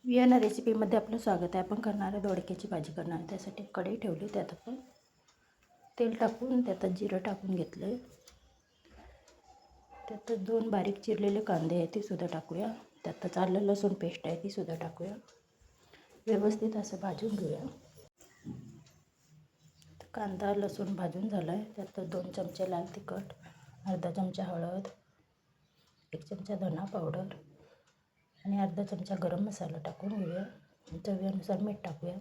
Vienna रेसिपीमध्ये आपलं स्वागत आहे. आपण करणार आहे दोडक्याची भाजी करणार आहे. त्यासाठी कढई ठेवली, त्यात आपण तेल टाकून त्यात जिरं टाकून घेतलं आहे. त्यात 2 बारीक चिरलेले कांदे आहेत ते सुद्धा टाकूया. त्यातच आलं लसूण पेस्ट आहे ती सुद्धा टाकूया. व्यवस्थित असं भाजून घेऊया. कांदा लसूण भाजून झाला आहे. त्यात 2 चमचे लाल तिखट, अर्धा चमचा हळद, 1 चमचा धना पावडर आणि अर्धा चमचा गरम मसाला टाकून घेऊया. चवीनुसार मीठ टाकूया.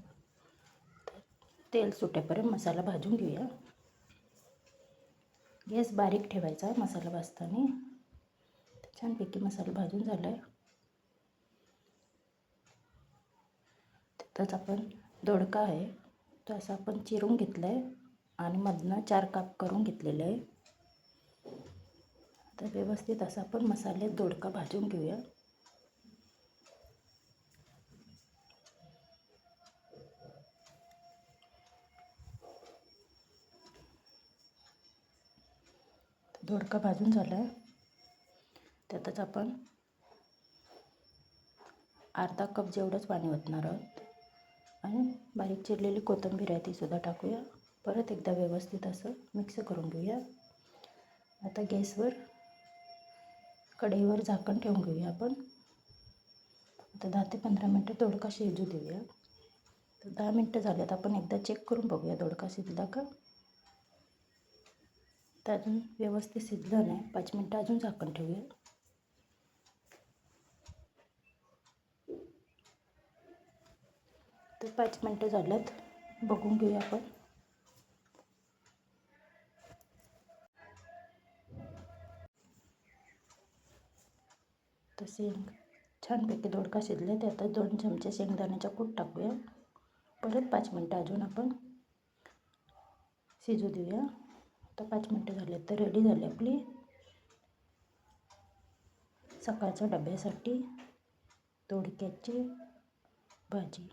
तेल सुटेपर्यंत मसाला भाजून घेऊया. गॅस बारीक ठेवायचा मसाला भाजताना. छानपैकी मसाला भाजून झाला आहे. त्यातच आपण दोडका आहे तो असा आपण चिरून घेतला आहे आणि मधनं 4 काप करून घेतलेले आहे. आता व्यवस्थित असा आपण मसाल्यात दोडका भाजून घेऊया. दोडका भाजून झाला आहे. त्यातच आपण अर्धा कप जेवढंच पाणी ओतणार आहोत आणि बारीक चिरलेली कोथिंबीर आहे ती सुद्धा टाकूया. परत एकदा व्यवस्थित असं मिक्स करून घेऊया. आता गॅसवर कढईवर झाकण ठेवून घेऊया आपण. आता 10 ते 15 मिनटं दोडका शिजू देऊया. तर 10 मिनटं झाल्यात. आपण एकदा चेक करून बघूया दोडका शिजला का. तर अजून व्यवस्थित शिजलं नाही. 5 मिनटं अजून झाकण ठेवूया. तर 5 मिनटं झाल्यात. बघून घेऊया आपण. तर छानपैकी दोडका शिजले. त्यात 2 चमचे शेंगदाण्याचा कूट टाकूया. परत 5 मिनटं अजून आपण शिजू देऊया. तर 5 मिनटं झाले तर रेडी झाली आपली सकाळच्या डब्यासाठी दोडक्याची भाजी.